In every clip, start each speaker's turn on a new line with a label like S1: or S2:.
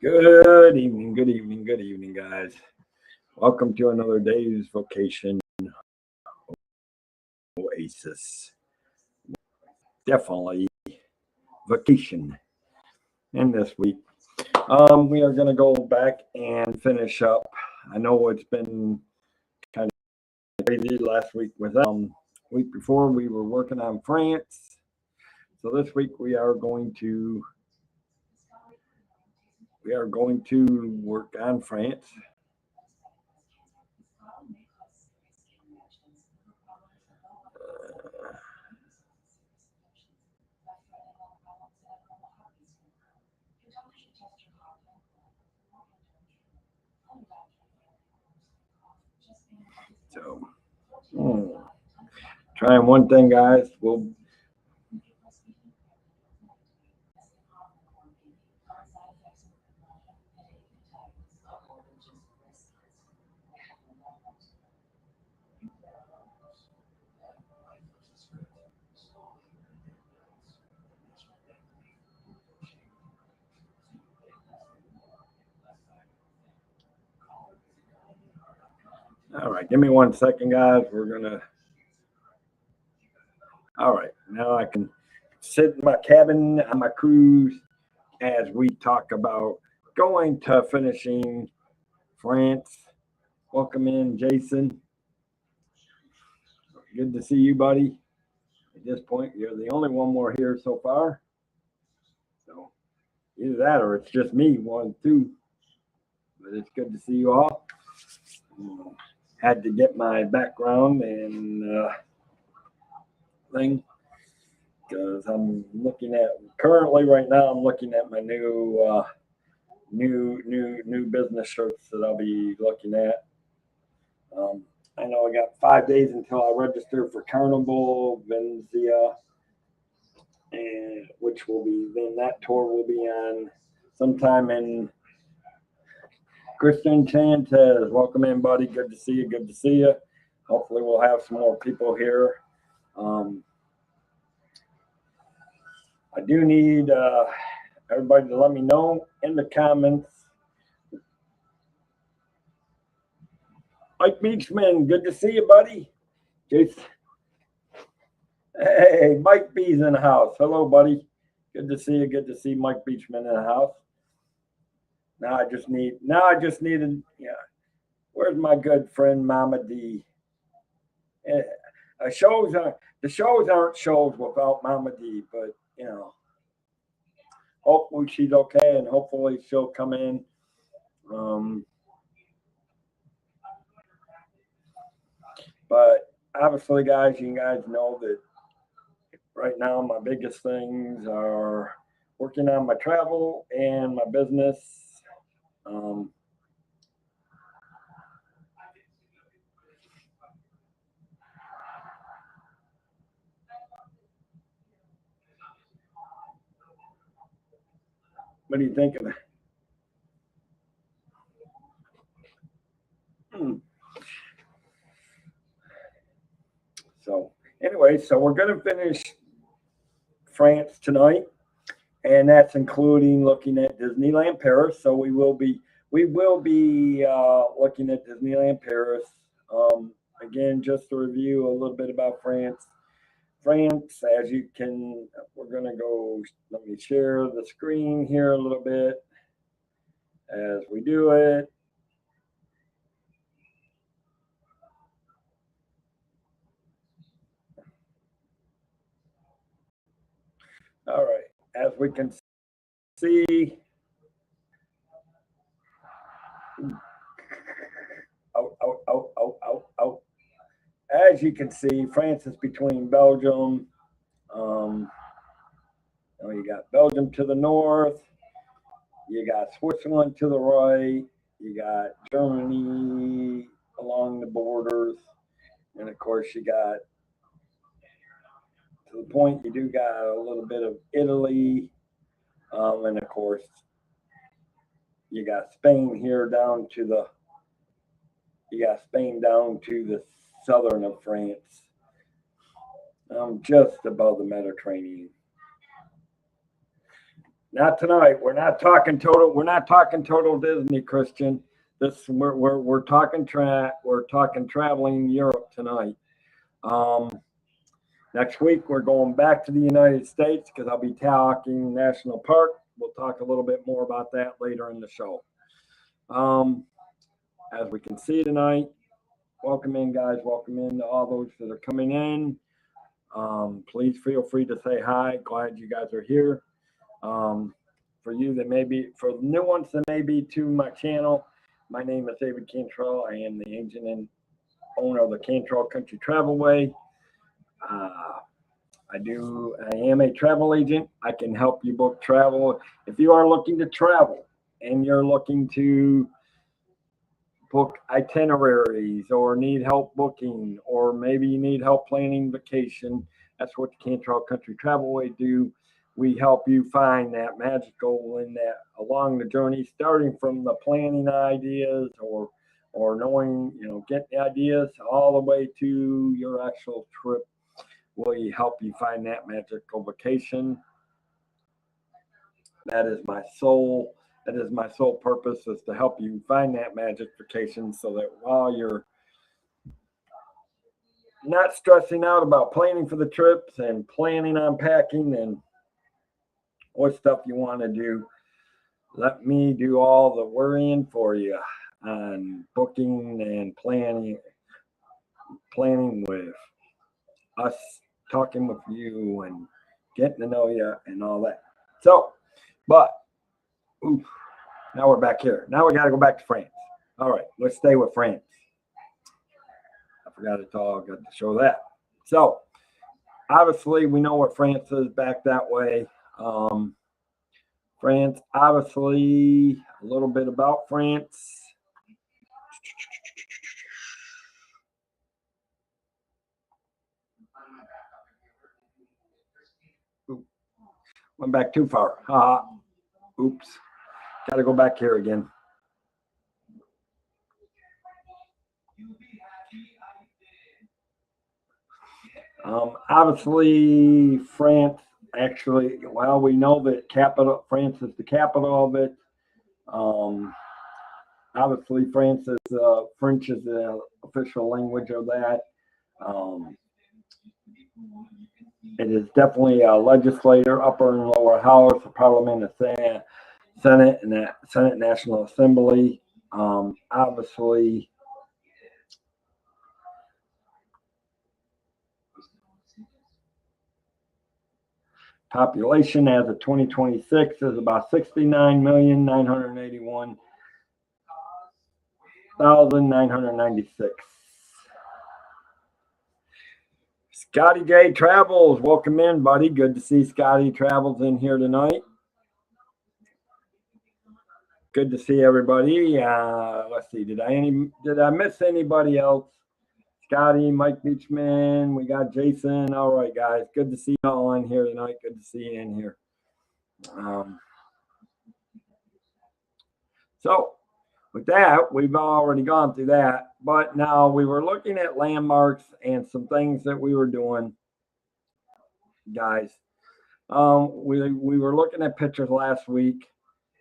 S1: Good evening, good evening, good evening, guys. Welcome to another day's vacation. Oasis. Definitely vacation. And this week, we are going to go back and finish up. I know it's been kind of crazy last week with week before we were working on France. So this week we are going to work on France. So, trying one thing, guys. All right, give me 1 second, guys. All right, now I can sit in my cabin on my cruise as we talk about going to finishing France. Welcome in, Jason. Good to see you, buddy. At this point, you're the only one more here so far. So either that or it's just me, 1, 2. But it's good to see you all. Had to get my background and thing because I'm looking at currently right now. I'm looking at my new business shirts that I'll be looking at. I know I got 5 days until I register for Carnival Venzia, and which will be then that tour will be on sometime in. Christian Chan says, "Welcome in, buddy. Good to see you. Good to see you. Hopefully, we'll have some more people here." I do need everybody to let me know in the comments. Mike Beachman, good to see you, buddy. Jason. Hey, Mike B's in the house. Hello, buddy. Good to see you. Good to see Mike Beachman in the house. Now I just needed, yeah. Where's my good friend Mama D? The shows aren't shows without Mama D, but you know, hopefully she's okay and hopefully she'll come in. But obviously, guys, you guys know that right now my biggest things are working on my travel and my business. What do you think of that? So anyway, so we're going to finish France tonight, and that's including looking at Disneyland Paris. So we will be looking at Disneyland Paris. Again, just to review a little bit about France. France, as you can, we're going to go. Let me share the screen here a little bit as we do it. All right, as we can see, as you can see, France is between Belgium. You got Belgium to the north. You got Switzerland to the right. You got Germany along the borders, and of course you got to the point. You do got a little bit of Italy, and of course you got Spain here down to the. You got Spain down to the southern of France, just above the Mediterranean. Not tonight. We're not talking total. We're not talking total Disney, Christian. This we're talking traveling Europe tonight. Next week we're going back to the United States because I'll be talking national park. We'll talk a little bit more about that later in the show. As we can see tonight, welcome in, guys. Welcome in to all those that are coming in. Please feel free to say hi. Glad you guys are here. For you that may be, for the new ones that may be to my channel, my name is David Cantrell. I am the agent and owner of the Cantrell Country Travelway. I am a travel agent. I can help you book travel. If you are looking to travel and you're looking to book itineraries or need help booking, or maybe you need help planning vacation, that's what the Cantrell Country Travelway do. We help you find that magical in that along the journey, starting from the planning ideas or knowing, getting the ideas all the way to your actual trip. We help you find that magical vacation. That is my sole purpose, is to help you find that magic vacation, so that while you're not stressing out about planning for the trips and planning on packing and what stuff you want to do, let me do all the worrying for you on booking and planning with us, talking with you and getting to know you and all that. So, but now we're back here. Now we got to go back to France. All right, let's stay with France. I forgot it all. Got to show that. So, obviously, we know what France is back that way. France, obviously, a little bit about France. Went back too far. Oops. Got to go back here again. Obviously, France, actually, well, we know that France is the capital of it. Obviously, French is the official language of that. It is definitely a legislator, upper and lower house, a parliament, a Senate, and a Senate National Assembly. Obviously, population as of 2026 is about 69,981,996. Scotty J Travels, welcome in, buddy. Good to see Scotty Travels in here tonight. Good to see everybody. Let's see, did I miss anybody else? Scotty, Mike Beachman, we got Jason. All right, guys, good to see you all in here tonight. Good to see you in here. So with that, we've already gone through that, but now we were looking at landmarks and some things that we were doing, guys. We were looking at pictures last week,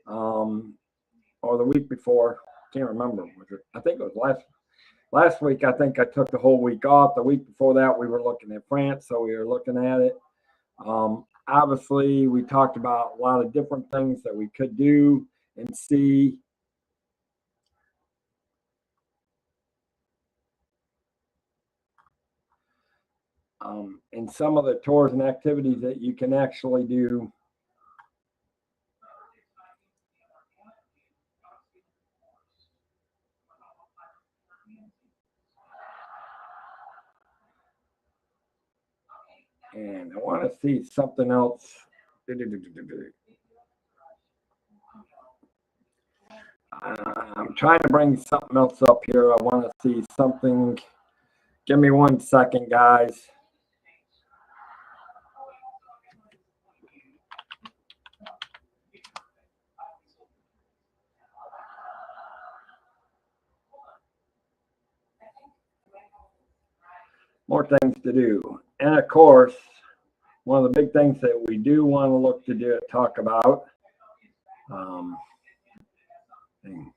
S1: or the week before. Can't remember. I think it was last week. I think I took the whole week off. The week before that, we were looking at France, so we were looking at it. Obviously, we talked about a lot of different things that we could do and see. And some of the tours and activities that you can actually do. And I want to see something else. I'm trying to bring something else up here. I want to see something. Give me 1 second, guys. More things to do. And of course, one of the big things that we do want to talk about Thing.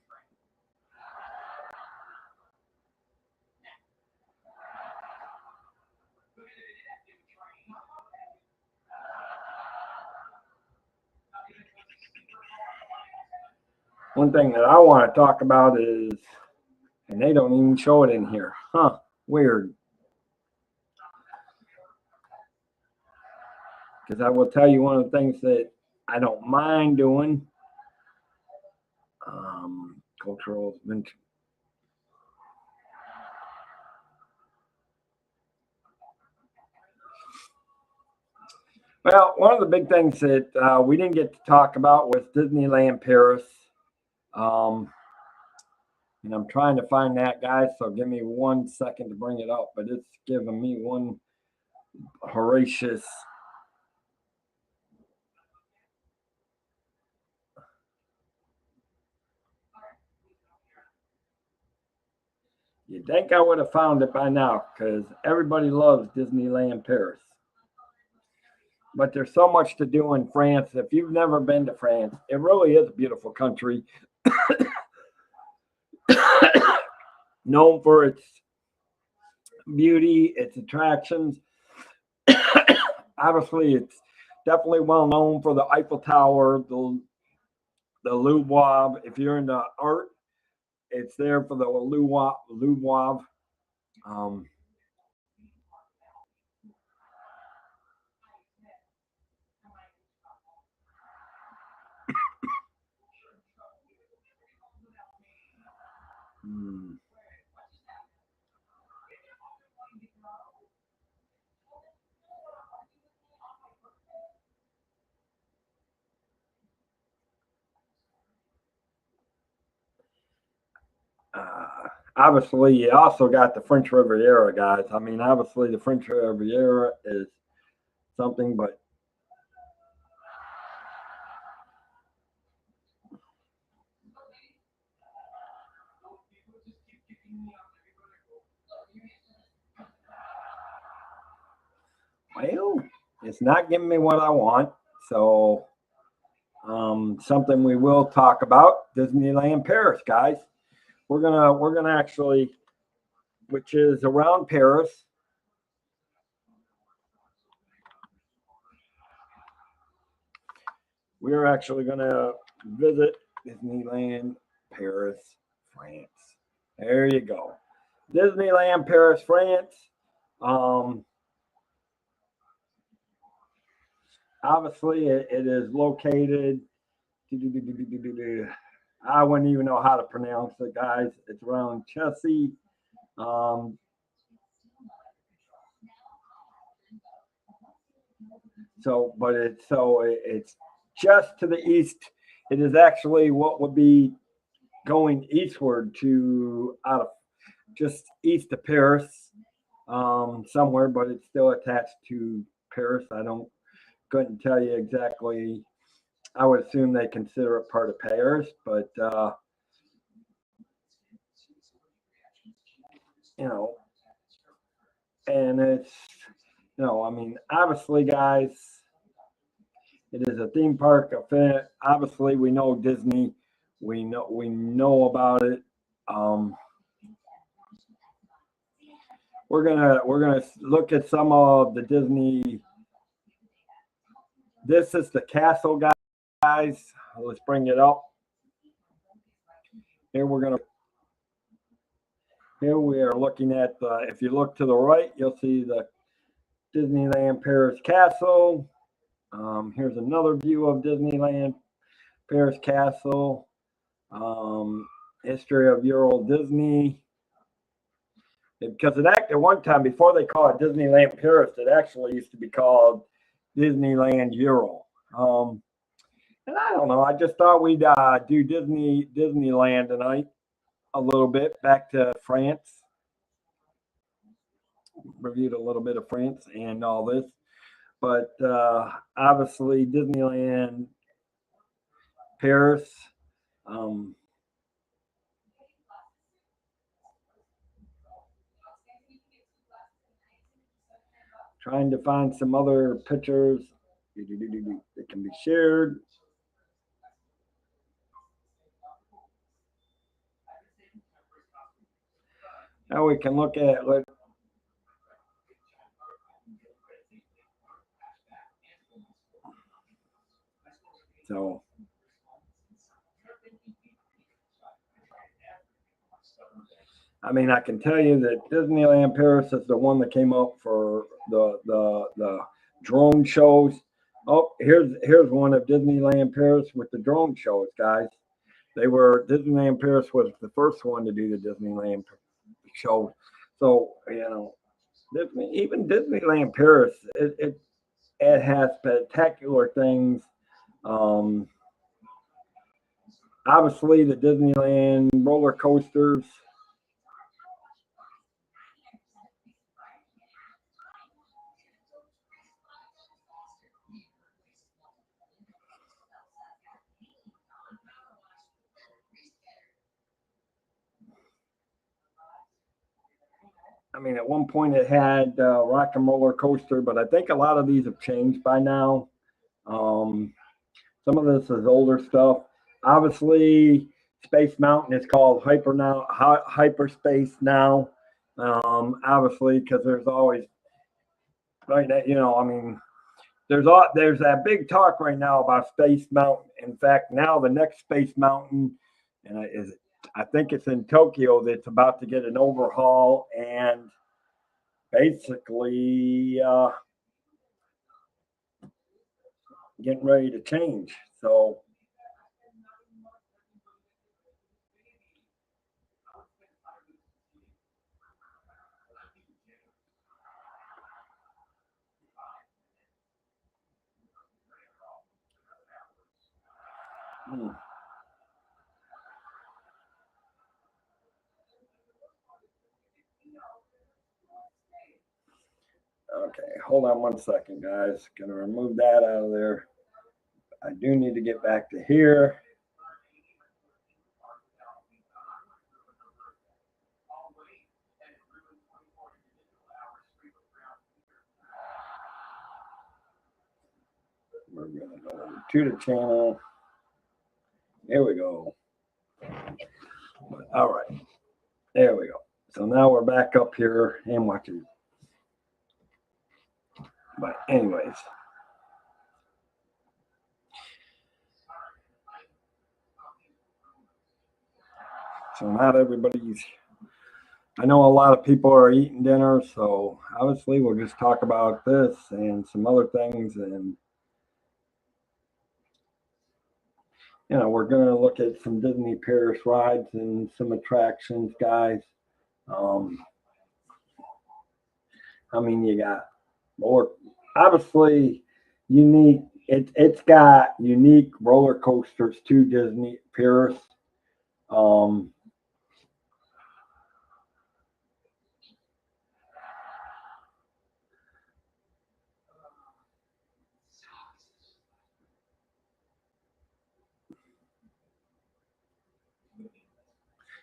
S1: One thing that I want to talk about is, and they don't even show it in here. Huh, weird. Because I will tell you one of the things that I don't mind doing. Cultural mention. Well, one of the big things that we didn't get to talk about was Disneyland Paris. And I'm trying to find that, guys, so give me 1 second to bring it up, but it's giving me one Horatius. You'd think I would have found it by now because everybody loves Disneyland Paris. But there's so much to do in France. If you've never been to France, it really is a beautiful country. Known for its beauty, its attractions. Obviously, it's definitely well known for the Eiffel Tower, the Louvre. If you're into art, it's there for the Louvre. Um, hmm. Obviously, you also got the French Riviera, guys. I mean, obviously, the French Riviera is something, but well, it's not giving me what I want. So, something we will talk about Disneyland Paris, guys. We're gonna actually, which is around Paris. We are actually gonna visit Disneyland Paris, France. There you go. Disneyland Paris, France. Um, Obviously, it is located. I wouldn't even know how to pronounce it, guys. It's around Chelsea. Um, it's just to the east. It is actually what would be going eastward to out of just east of Paris, somewhere, but it's still attached to Paris. I don't couldn't tell you exactly. I would assume they consider it part of Paris, but you know, and it's I mean, obviously, guys, it is a theme park event. Obviously, we know Disney. We know about it. Um, we're gonna look at some of the Disney. This is the castle, guys. Let's bring it up. Here we're gonna. Here we are looking at the. If you look to the right, you'll see the Disneyland Paris Castle. Here's another view of Disneyland Paris Castle. History of Euro Disney. Because it at one time, before they called it Disneyland Paris, it actually used to be called Disneyland Euro. And I don't know. I just thought we'd do Disneyland tonight a little bit. Back to France. Reviewed a little bit of France and all this, but obviously Disneyland Paris. Um, Trying to find some other pictures that can be shared. Now we can look at so. I mean, I can tell you that Disneyland Paris is the one that came up for the drone shows. Oh, here's one of Disneyland Paris with the drone shows, guys. Disneyland Paris was the first one to do the Disneyland show. So even Disneyland Paris, it has spectacular things. Obviously, the Disneyland roller coasters. I mean, at one point it had Rock and Roller Coaster, but I think a lot of these have changed by now. Some of this is older stuff. Obviously, Space Mountain is called Hyperspace now. Obviously, because there's always right now, I mean, there's that big talk right now about Space Mountain. In fact, now the next Space Mountain, I think it's in Tokyo, that's about to get an overhaul and basically getting ready to change. So okay, hold on one second, guys. Gonna remove that out of there. I do need to get back to here. We're gonna go to the channel. Here we go. All right, there we go. So now we're back up here and watching. But anyways, so not everybody's. I know a lot of people are eating dinner, so obviously we'll just talk about this and some other things, and we're going to look at some Disney Paris rides and some attractions, guys. I mean, you got more, obviously, unique. It's got unique roller coasters to Disney Paris.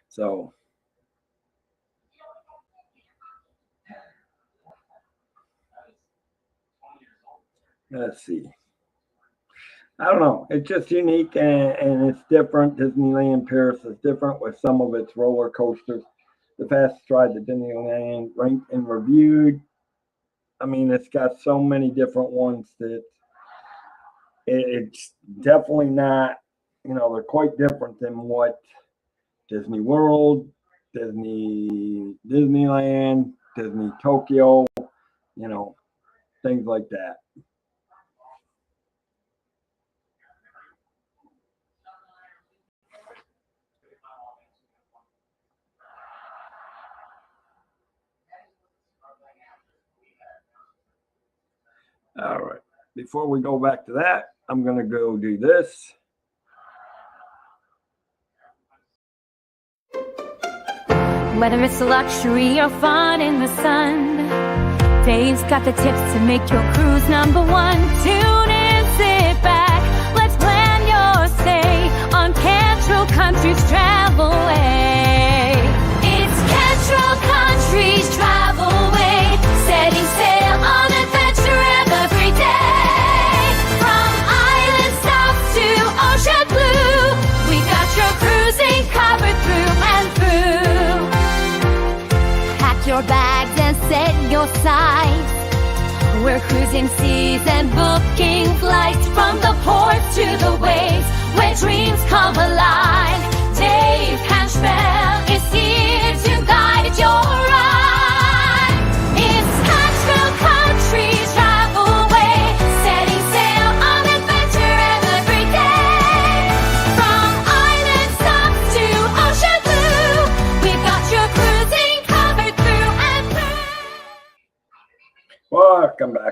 S1: So let's see. I don't know. It's just unique and it's different. Disneyland Paris is different with some of its roller coasters. The fastest ride that Disneyland ranked and reviewed. I mean, it's got so many different ones that it's definitely not, they're quite different than what Disney World, Disneyland, Disney Tokyo, things like that. All right. Before we go back to that, I'm going to go do this.
S2: Whether it's luxury or fun in the sun, Dave's got the tips to make your cruise number one. Tune in, sit back, let's plan your stay on Cantrell Country's Travelway. It's Cantrell Country's Travelway, setting sail on adventure every day. From island south to ocean blue, we got your cruising covered through and through. your sight. We're cruising seas and booking flights from the ports to the waves where dreams come alive. Dave Cantrell is here to guide your ride. It's Hatchville Country Travel Way, setting sail on adventure every day. From island stops to ocean blue, we've got your cruising covered through and through.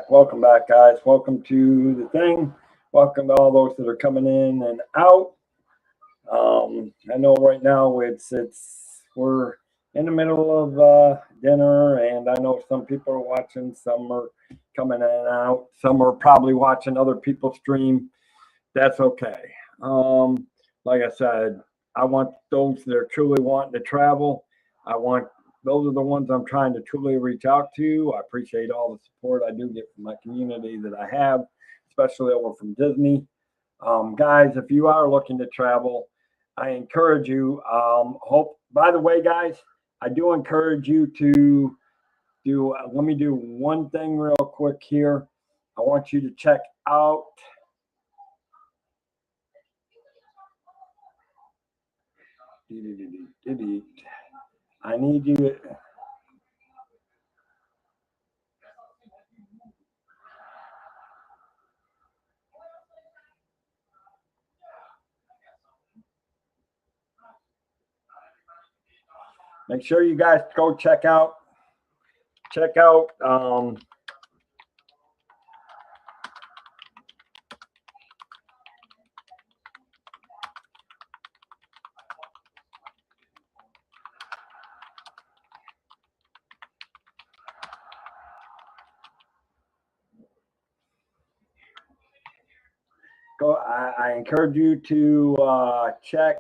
S1: Welcome back, guys. Welcome to the thing. Welcome to all those that are coming in and out. I know right now we're in the middle of dinner, and I know some people are watching, some are coming in and out, some are probably watching other people stream. That's okay. Like I said, I want those that are truly wanting to travel. Those are the ones I'm trying to truly reach out to. I appreciate all the support I do get from my community that I have, especially over from Disney. Guys, if you are looking to travel, I encourage you. By the way, guys, I do encourage you to do. Let me do one thing real quick here. I want you to check out. I need you. Make sure you guys go check out. I encourage you to check.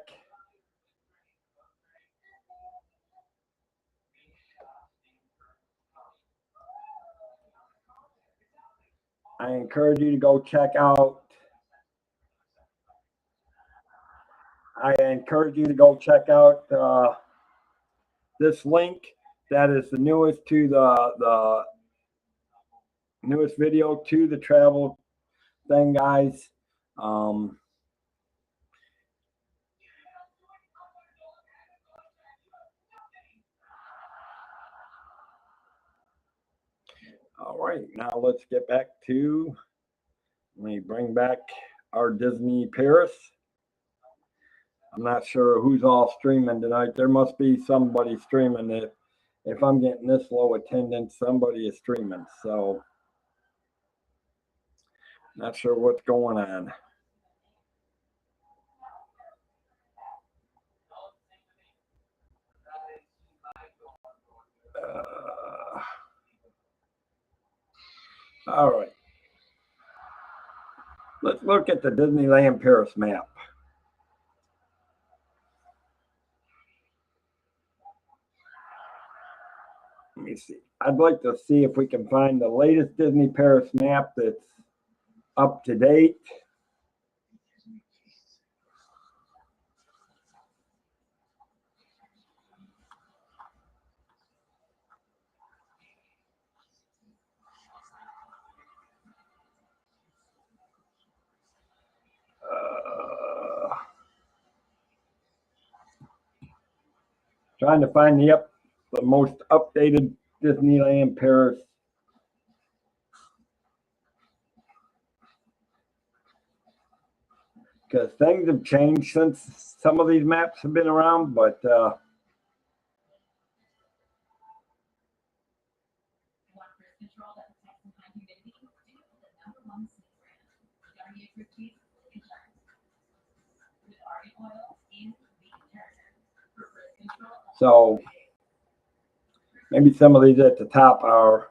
S1: I encourage you to go check out. This link. That is the newest to the newest video to the travel thing, guys. All right, now let's get back to, let me bring back our Disney Paris. I'm not sure who's all streaming tonight. There must be somebody streaming it. If I'm getting this low attendance, somebody is streaming. So, not sure what's going on. All right. Let's look at the Disneyland Paris map. Let me see. I'd like to see if we can find the latest Disney Paris map that's up to date. Trying to find the most updated Disneyland Paris. Because things have changed since some of these maps have been around, but so maybe some of these at the top are,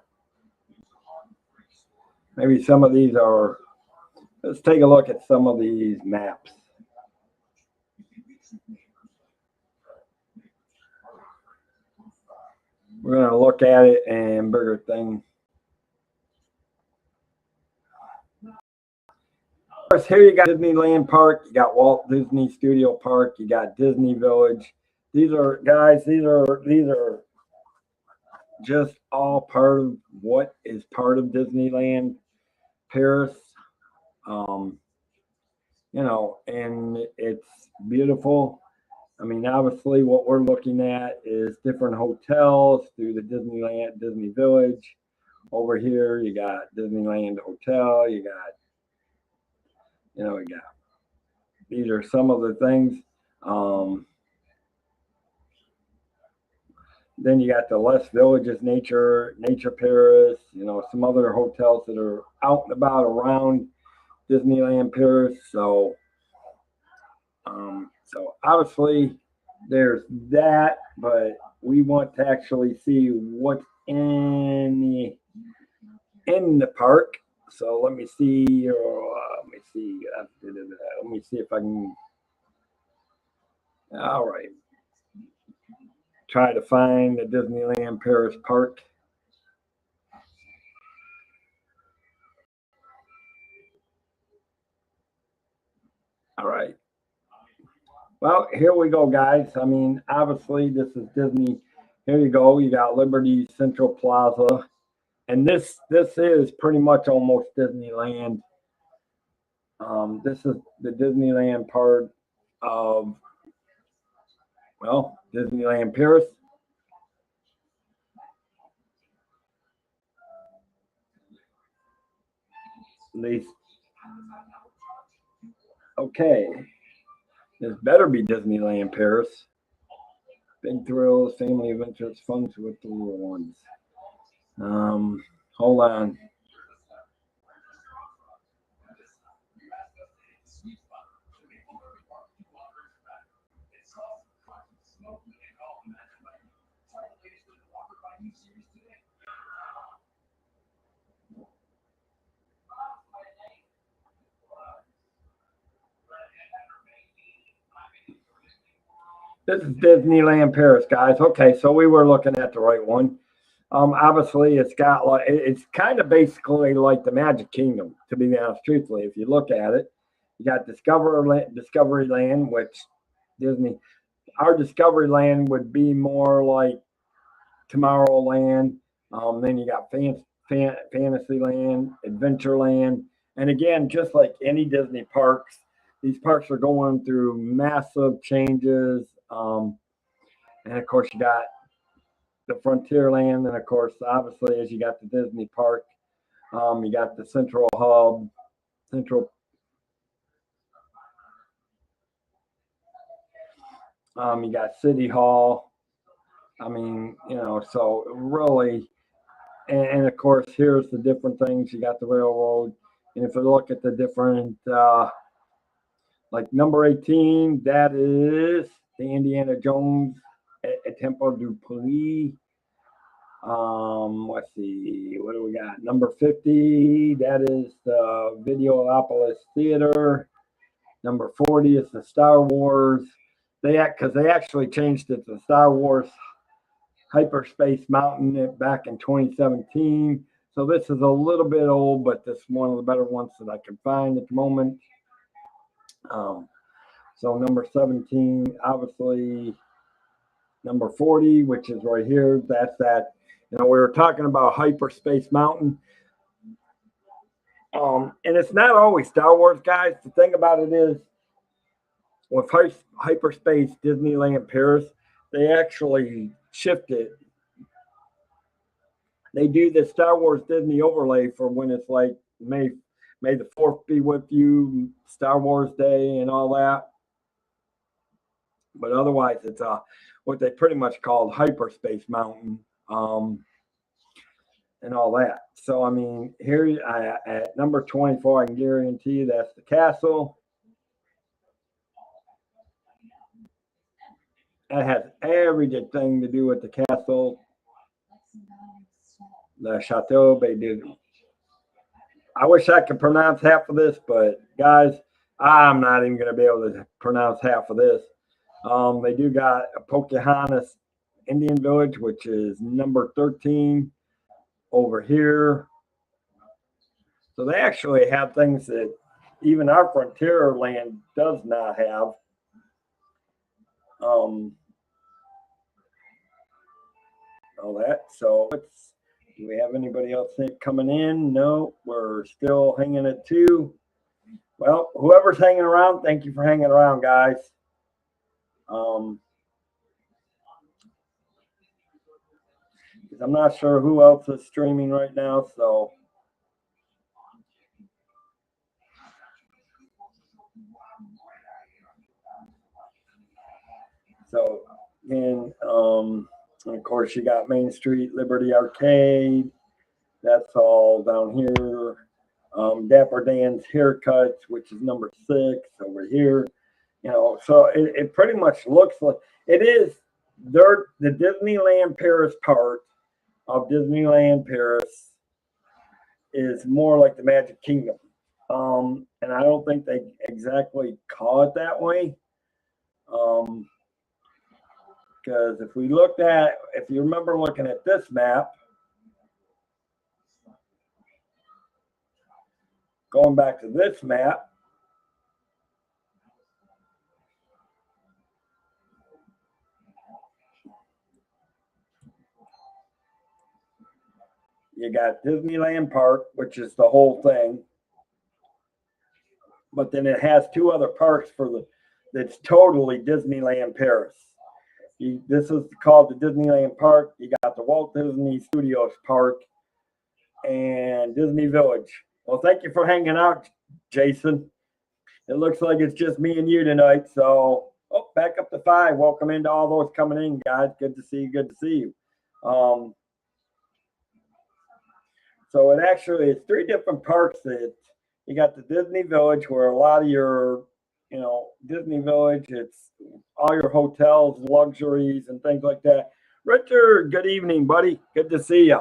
S1: maybe some of these are, let's take a look at some of these maps. We're going to look at it and bigger thing. Here you got Disneyland Park, you got Walt Disney Studio Park, you got Disney Village. These are, guys, these are just all part of what is part of Disneyland Paris. Um, and it's beautiful. I mean, obviously, what we're looking at is different hotels through the Disney Village. Over here, you got Disneyland Hotel. You got these are some of the things. Um, then you got the Les Villages, Nature Paris. Some other hotels that are out and about around Disneyland Paris. So obviously there's that, but we want to actually see what's in the park. So let me see. Let me see if I can. All right. Try to find the Disneyland Paris park. All right. Well, here we go, guys. I mean, obviously, this is Disney. Here you go. You got Liberty Central Plaza, and this is pretty much almost Disneyland. This is the Disneyland part of Disneyland Paris. These okay. This better be Disneyland Paris. Big thrills, family adventures, fun with the little ones. Hold on. This is Disneyland Paris, guys. Okay, so we were looking at the right one. Obviously, it's kind of basically like the Magic Kingdom, to be honest. Truthfully, if you look at it, you got Discovery Land, which Disney. Our Discovery Land would be more like Tomorrowland. Then you got Fantasyland, Adventureland, and again, just like any Disney parks, these parks are going through massive changes. And of course, you got the Frontierland, and of course, obviously, as you got the Disney Park, you got the Central Hub, Central. You got City Hall. I mean, so really, and of course, here's the different things. You got the railroad, and if you look at the different, like number 18, that is the Indiana Jones at Temple du Police. Let's see, what do we got? Number 50, that is the Videopolis Theater. Number 40 is the Star Wars. They actually changed it to Star Wars Hyperspace Mountain back in 2017. So this is a little bit old, but this is one of the better ones that I can find at the moment. So number 17, obviously, number 40, which is right here. That's that. We were talking about Hyperspace Mountain. And it's not always Star Wars, guys. The thing about it is, with Hyperspace Disneyland Paris, they actually shift it. They do the Star Wars Disney overlay for when it's like May the 4th be with you, Star Wars Day, and all that. But otherwise, it's what they pretty much called Hyperspace Mountain, and all that. So, I mean, here at number 24, I can guarantee you that's the castle. That has everything to do with the castle. The Chateau Beidou. I wish I could pronounce half of this, but guys, I'm not even going to be able to pronounce half of this. They do got a Pocahontas Indian Village, which is number 13 over here. So they actually have things that even our frontier land does not have. all that. So do we have anybody else coming in? No, we're still hanging at 2. Well, whoever's hanging around, thank you for hanging around, guys. I'm not sure who else is streaming right now, so and of course you got Main Street Liberty Arcade. That's all down here. Dapper Dan's Haircuts, which is number 6 over here. You know, so it pretty much looks like it is. The Disneyland Paris part of Disneyland Paris is more like the Magic Kingdom. And I don't think they exactly call it that way. Because if you remember looking at this map, going back to this map, you got Disneyland Park, which is the whole thing. But then it has 2 other parks that's totally Disneyland Paris. This is called the Disneyland Park. You got the Walt Disney Studios Park and Disney Village. Well, thank you for hanging out, Jason. It looks like it's just me and you tonight. So, back up to 5. Welcome into all those coming in, guys. Good to see you. Good to see you. So it actually is 3 different parks. You got the Disney Village, where a lot of your, Disney Village, it's all your hotels, luxuries, and things like that. Richard, good evening, buddy. Good to see you.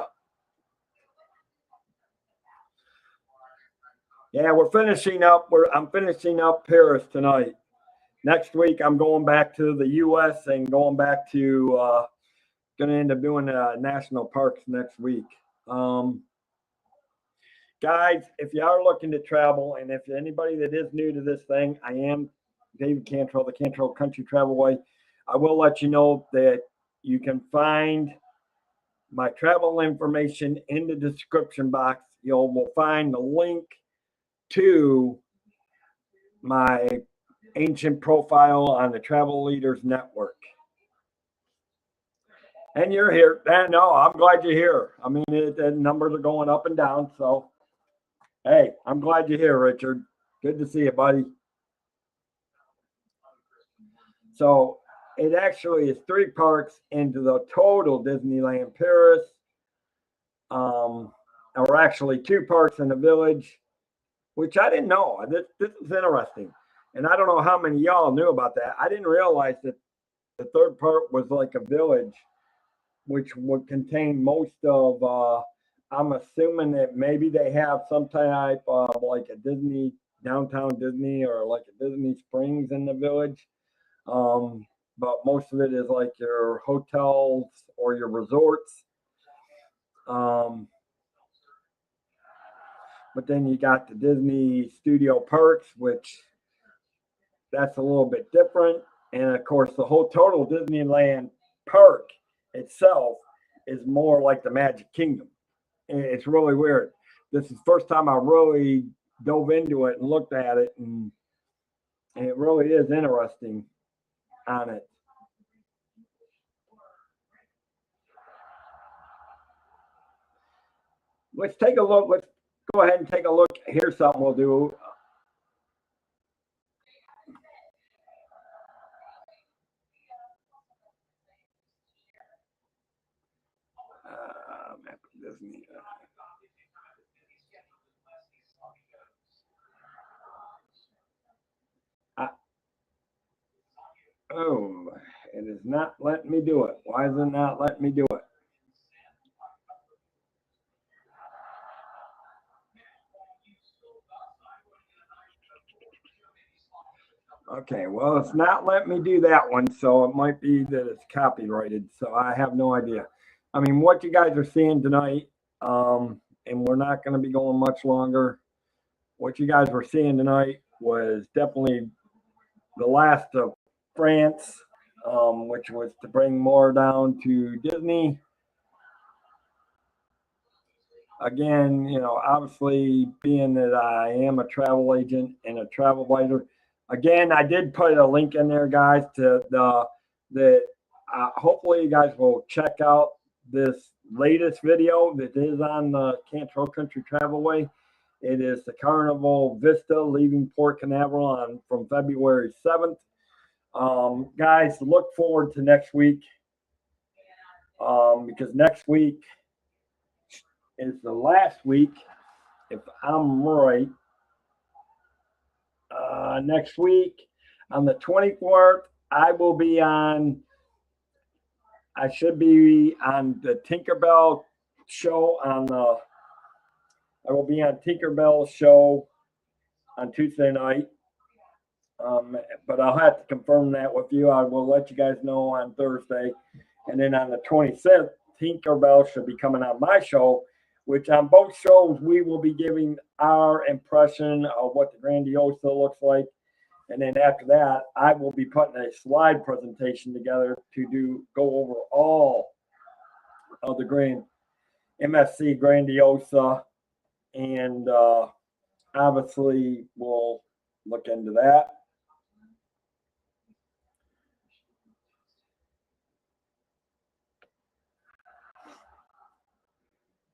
S1: Yeah, we're finishing up. I'm finishing up Paris tonight. Next week, I'm going back to the U.S. and going back to going to end up doing national parks next week. Guys, if you are looking to travel, and if anybody that is new to this thing, I am David Cantrell, the Cantrell Country Travelway. I will let you know that you can find my travel information in the description box. You will find the link to my ancient profile on the Travel Leaders Network. And you're here. No, I'm glad you're here. I mean, the numbers are going up and down. So, hey, I'm glad you're here, Richard. Good to see you, buddy. So it actually is 3 parks into the total Disneyland Paris. Or actually 2 parks in the village, which I didn't know. This is interesting. And I don't know how many of y'all knew about that. I didn't realize that the 3rd part was like a village, which would contain most of, I'm assuming that maybe they have some type of like a Disney, downtown Disney, or like a Disney Springs in the village. But most of it is like your hotels or your resorts. But then you got the Disney Studio Parks, which that's a little bit different. And of course, the whole total Disneyland Park itself is more like the Magic Kingdom. It's really weird. This is the first time I really dove into it and looked at it, and it really is interesting on it. Let's take a look. Let's go ahead and take a look. Here's something we'll do. Disney. Oh, it is not letting me do it. Why is it not letting me do it? Okay, well, it's not letting me do that one, so it might be that it's copyrighted, so I have no idea. I mean, what you guys are seeing tonight, and we're not going to be going much longer. What you guys were seeing tonight was definitely the last of France, which was to bring more down to Disney. again, you know, obviously being that I am a travel agent and a travel writer, again, I did put a link in there, guys, to the hopefully you guys will check out this latest video that is on the Cantrell Country Travelway. It is the Carnival Vista leaving Port Canaveral on from February 7th. Guys, look forward to next week because next week is the last week, if I'm right. Next week on the 24th, I should be on the Tinkerbell show I will be on Tinkerbell show on Tuesday night. But I'll have to confirm that with you. I will let you guys know on Thursday. And then on the 26th, Tinkerbell should be coming on my show, which on both shows, we will be giving our impression of what the Grandiosa looks like. And then after that, I will be putting a slide presentation together to go over all of the MSC Grandiosa. And obviously, we'll look into that.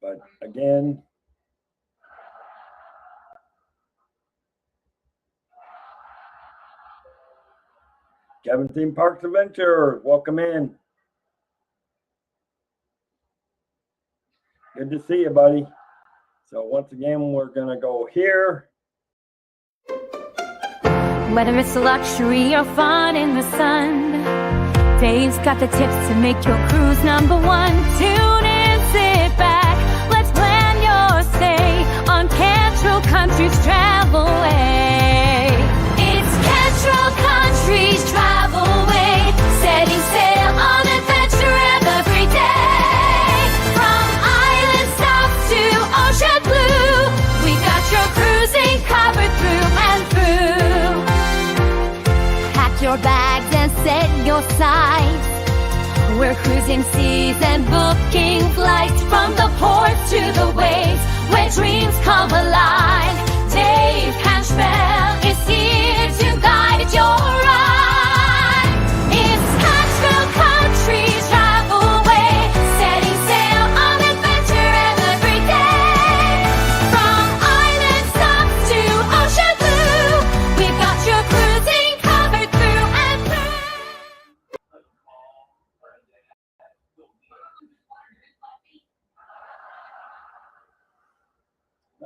S1: But again, Kevin Theme Parks Adventure, welcome in. Good to see you, buddy. So once again, we're going to go here.
S2: Whether it's luxury or fun in the sun, Dave's got the tips to make your cruise number one. Tune in, sit back, let's plan your stay on Cantrell Country's Travelway. It's Cantrell Country's Travelway, setting sail on adventure every day. From island south to ocean blue, we got your cruising covered through and through. Pack your bags and set your sights. We're cruising seas and booking flights from the ports to the waves where dreams come alive. Dave Cantrell is here to guide your ride. It's Cantrell Country's Travelway, setting sail on adventure every day. From island stops to ocean blue, we've got your cruising covered through and through.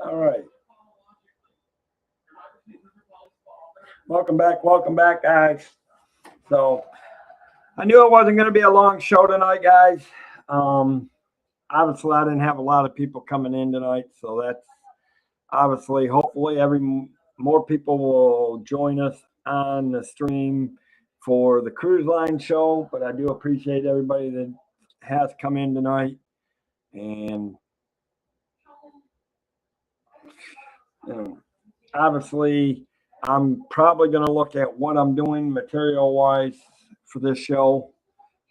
S1: All right. Welcome back, guys. So I knew it wasn't going to be a long show tonight, guys. Obviously, I didn't have a lot of people coming in tonight, so that's obviously, hopefully, more people will join us on the stream for the cruise line show. But I do appreciate everybody that has come in tonight, and obviously, I'm probably going to look at what I'm doing material-wise for this show.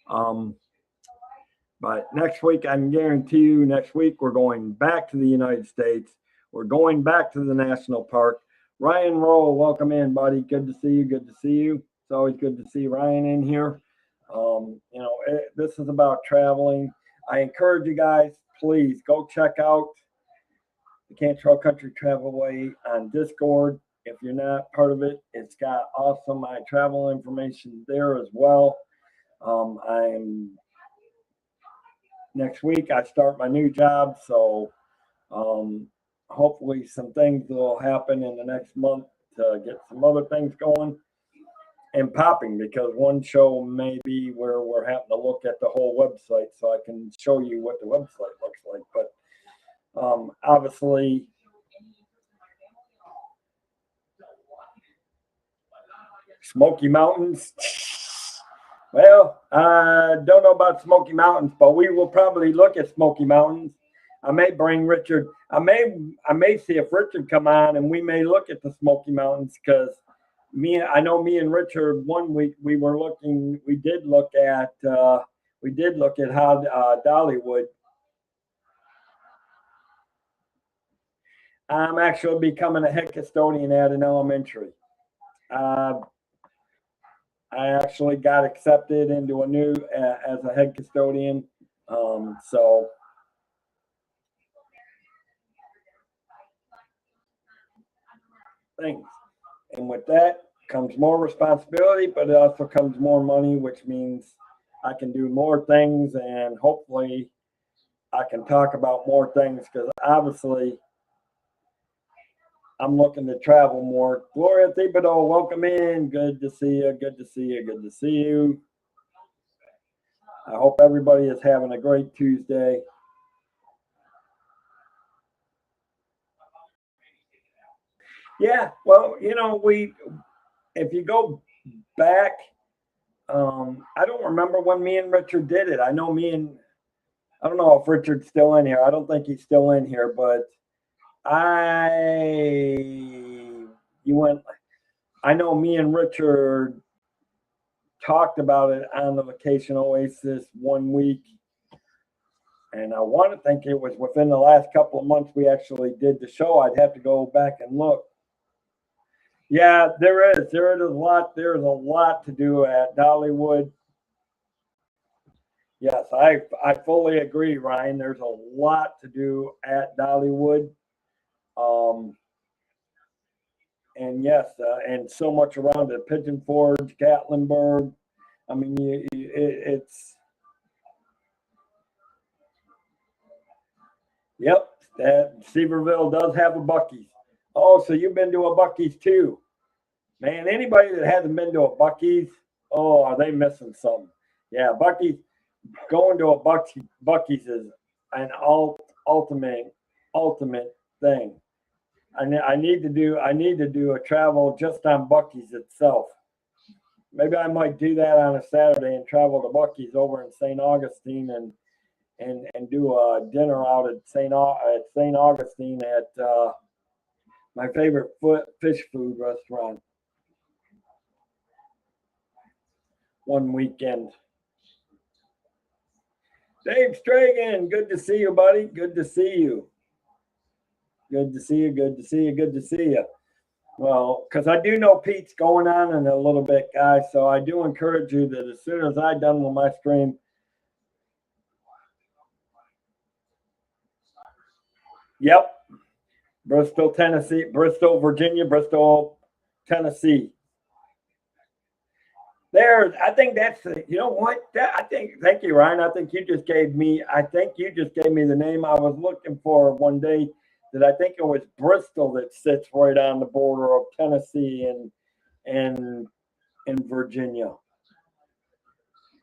S1: But next week, I can guarantee you, next week, we're going back to the United States. We're going back to the national park. Ryan Rowe, welcome in, buddy. Good to see you. Good to see you. It's always good to see Ryan in here. This is about traveling. I encourage you guys, please go check out the Cantrell Country Travelway on Discord. If you're not part of it, it's got awesome travel information there as well. Next week I start my new job, so hopefully some things will happen in the next month to get some other things going and popping, because one show may be where we're having to look at the whole website so I can show you what the website looks like. But obviously, Smoky Mountains. Well, I don't know about Smoky Mountains, but we will probably look at Smoky Mountains. I may bring Richard. I may see if Richard come on, and we may look at the Smoky Mountains, because I know me and Richard one week we did look at how Dollywood. I'm actually becoming a head custodian at an elementary. I actually got accepted into a new as a head custodian. So things, and with that comes more responsibility, but it also comes more money, which means I can do more things, and hopefully I can talk about more things because obviously I'm looking to travel more. Gloria Thibodeau, welcome in. Good to see you. Good to see you. Good to see you. I hope everybody is having a great Tuesday. Yeah, well, if you go back, I don't remember when me and Richard did it. I don't know if Richard's still in here. I don't think he's still in here, but I know me and Richard talked about it on the Vacation Oasis one week. And I want to think it was within the last couple of months we actually did the show. I'd have to go back and look. Yeah, there is. There is a lot. There is a lot to do at Dollywood. Yes, I fully agree, Ryan. There's a lot to do at Dollywood. And yes, and so much around it. Pigeon Forge, Gatlinburg. I mean, it's. Yep, that Seaverville does have a Buc-ee's. Oh, so you've been to a Buc-ee's too. Man, anybody that hasn't been to a Buc-ee's, oh, are they missing something? Yeah, Buc-ee's, going to a Buc-ee's is an ultimate thing. I need to do a travel just on Buc-ee's itself. Maybe I might do that on a Saturday and travel to Buc-ee's over in St. Augustine and do a dinner out at St. Augustine at my favorite fish food restaurant one weekend. Dave Stragan, good to see you, buddy. Good to see you. Good to see you. Good to see you. Good to see you. Well, because I do know Pete's going on in a little bit, guys. So I do encourage you that as soon as I'm done with my stream, yep, Bristol, Tennessee, Bristol, Virginia, Bristol, Tennessee. There, I think that's you know what? Thank you, Ryan. I think you just gave me the name I was looking for one day. That I think it was Bristol that sits right on the border of Tennessee and Virginia.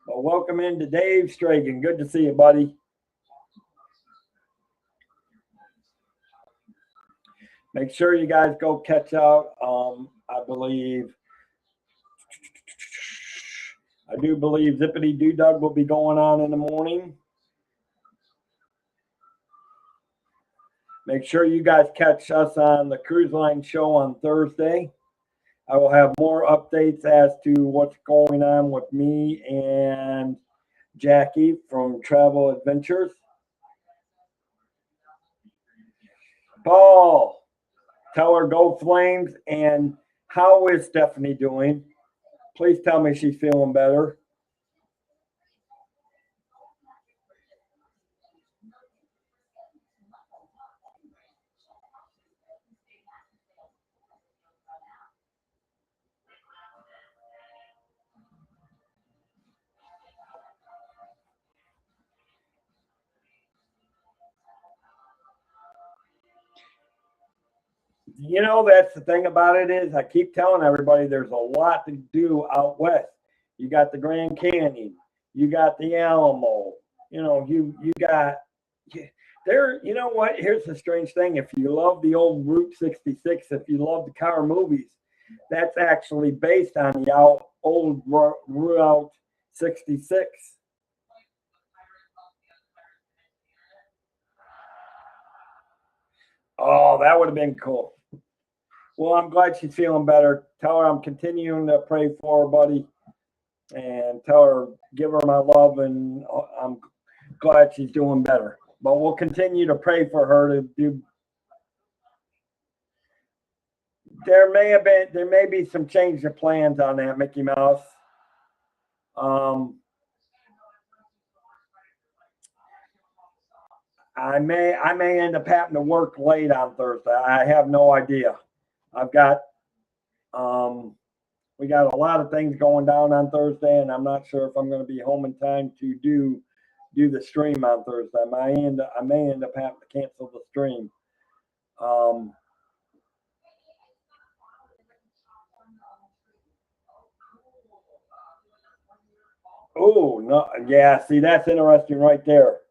S1: Well, welcome into Dave Stragan. Good to see you, buddy. Make sure you guys go catch out. I do believe Zippity Doo Dug will be going on in the morning. Make sure you guys catch us on the Cruise Line show on Thursday. I will have more updates as to what's going on with me and Jackie from Travel Adventures. Paul, tell her go Flames. And how is Stephanie doing? Please tell me she's feeling better. You know, that's the thing about it is I keep telling everybody there's a lot to do out west. You got the Grand Canyon, you got the Alamo, you got there. You know what? Here's the strange thing. If you love the old Route 66, if you love the car movies, that's actually based on the old Route 66. Oh, that would have been cool. Well, I'm glad she's feeling better. Tell her I'm continuing to pray for her, buddy. And tell her, give her my love, and I'm glad she's doing better. But we'll continue to pray for her to do. there may be some change of plans on that, Mickey Mouse. I may end up having to work late on Thursday. I have no idea. I've got we got a lot of things going down on Thursday, and I'm not sure if I'm going to be home in time to do the stream on Thursday. I may end up having to cancel the stream. Oh no, yeah. See, that's interesting right there.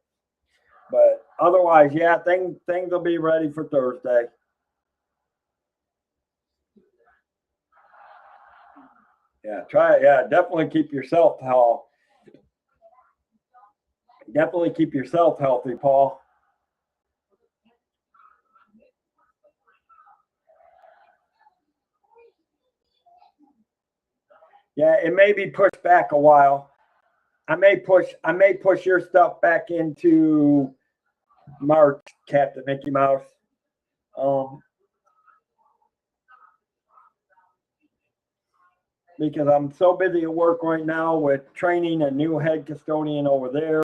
S1: But otherwise, yeah, things will be ready for Thursday. Yeah, try it. Yeah, definitely keep yourself healthy. Definitely keep yourself healthy, Paul. Yeah, it may be pushed back a while. I may push your stuff back into March, Captain Mickey Mouse. Because I'm so busy at work right now with training a new head custodian over there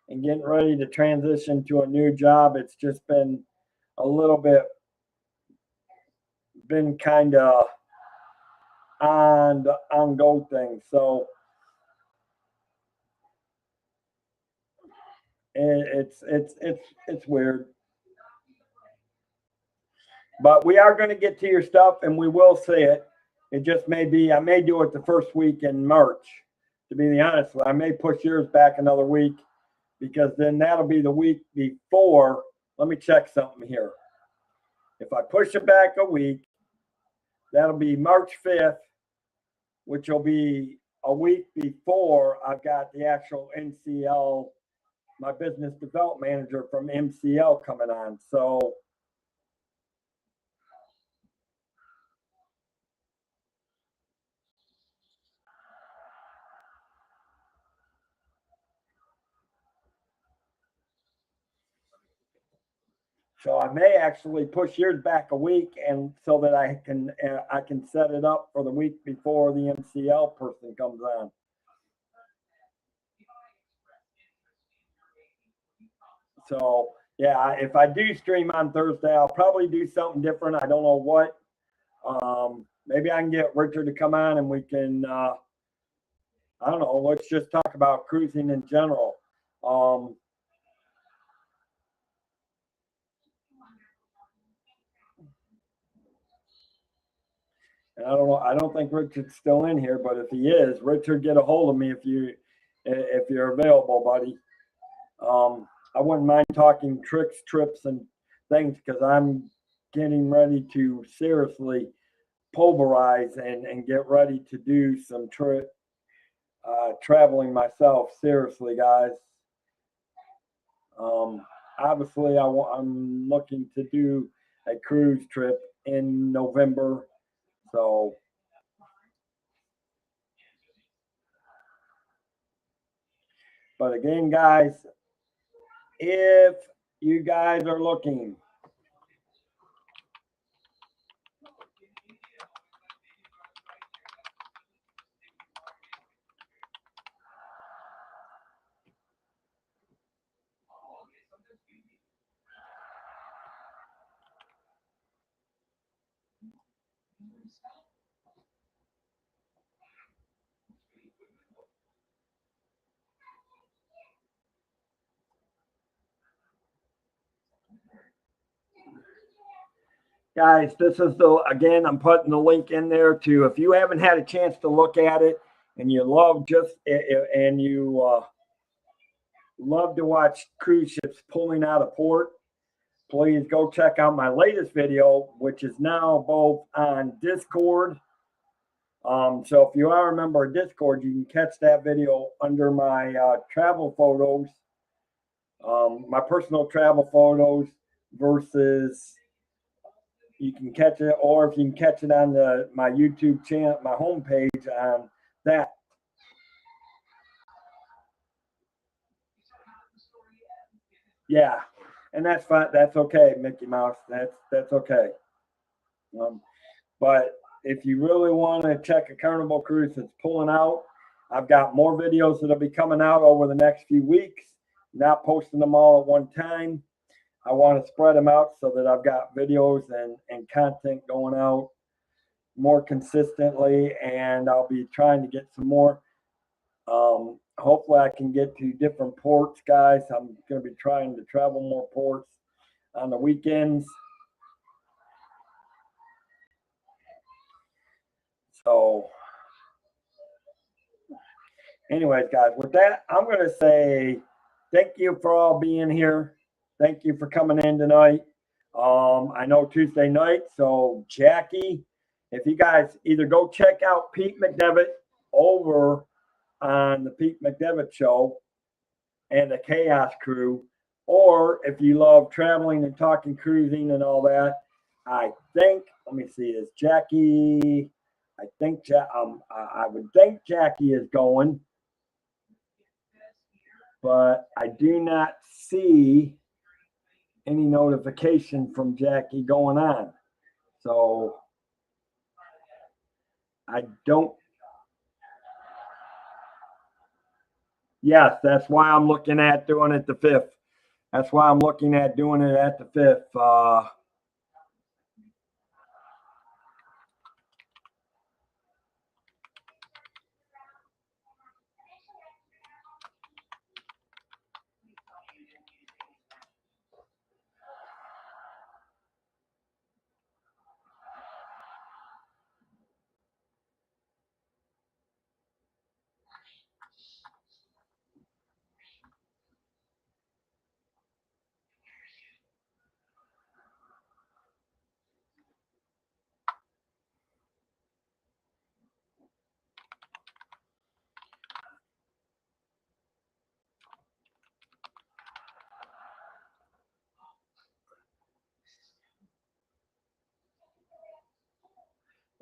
S1: and getting ready to transition to a new job. It's just been a little bit, been kind of on the on-go thing. So it's weird. But we are going to get to your stuff, and we will see it. It just may be, I may do it the first week in March. To be honest, I may push yours back another week because then that'll be the week before. Let me check something here. If I push it back a week, that'll be March 5th, which will be a week before I've got the actual MCL, my business development manager from MCL coming on. So I may actually push yours back a week, and so that I can set it up for the week before the MCL person comes on. So yeah, if I do stream on Thursday, I'll probably do something different. I don't know what. Maybe I can get Richard to come on and we can. I don't know. Let's just talk about cruising in general. And I don't know. I don't think Richard's still in here, but if he is, Richard, get a hold of me if you're available, buddy. I wouldn't mind talking tricks, trips, and things because I'm getting ready to seriously pulverize and get ready to do some traveling myself. Seriously, guys. Obviously, I'm looking to do a cruise trip in November. So, but again, guys, if you guys are looking guys, this is again, I'm putting the link in there to, if you haven't had a chance to look at it and you love love to watch cruise ships pulling out of port, please go check out my latest video, which is now both on Discord. So if you are a member of Discord, you can catch that video under my travel photos, my personal travel photos versus you can catch it, or if you can catch it on my YouTube channel, my homepage on that. Yeah, and that's fine. That's okay, Mickey Mouse. That's okay. But if you really want to check a Carnival cruise that's pulling out, I've got more videos that'll be coming out over the next few weeks. Not posting them all at one time. I want to spread them out so that I've got videos and content going out more consistently, and I'll be trying to get some more. Hopefully I can get to different ports, guys. I'm going to be trying to travel more ports on the weekends. So anyways, guys, with that, I'm going to say thank you for all being here. Thank you for coming in tonight. I know Tuesday night, so Jackie, if you guys either go check out Pete McDevitt over on the Pete McDevitt Show and the Chaos Crew, or if you love traveling and talking cruising and all that, I think, let me see, is Jackie, I think, I would think Jackie is going, but I do not see any notification from Jackie going on. So I don't. Yes, that's why I'm looking at doing it the 5th. That's why I'm looking at doing it at the 5th.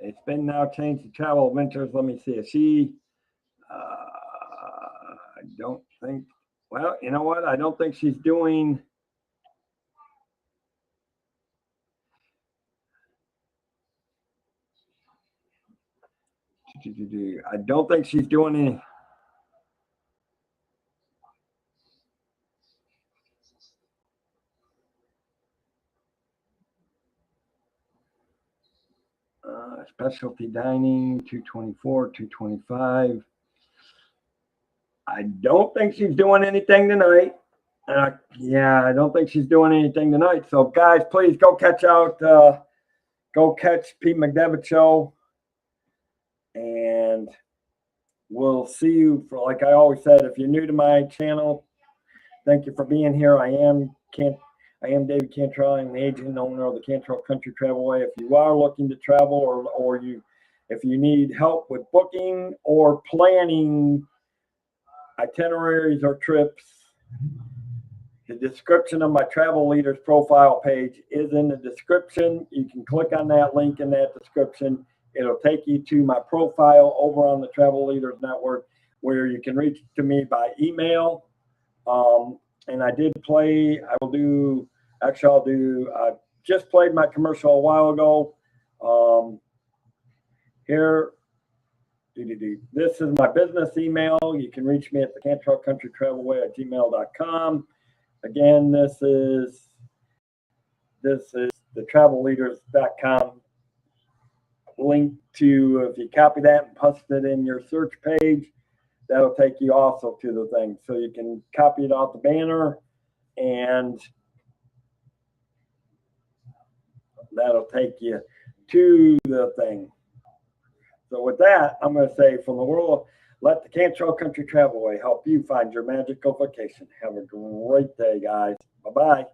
S1: It's been now changed to travel adventures. Let me see if she, I don't think, well, you know what? I don't think she's doing, I don't think she's doing any. Specialty dining, 224, 225. I don't think she's doing anything tonight. Yeah, I don't think she's doing anything tonight. So, guys, please go catch Pete McDevitt Show, and we'll see you. For, like I always said, if you're new to my channel, thank you for being here. I am David Cantrell. I'm the agent and owner of the Cantrell Country Travelway. If you are looking to travel, if you need help with booking or planning itineraries or trips, the description of my travel leaders profile page is in the description. You can click on that link in that description. It'll take you to my profile over on the Travel Leaders Network, where you can reach to me by email. And I did play, I'll just played my commercial a while ago. Here, this is my business email. You can reach me at the Cantrell Country Travelway at gmail.com. Again, this is the travelleaders.com link to, if you copy that and paste it in your search page, that'll take you also to the thing. So you can copy it off the banner, and that'll take you to the thing. So with that, I'm going to say, from the world, let the Cantrell Country Travelway help you find your magical vacation. Have a great day, guys. Bye-bye.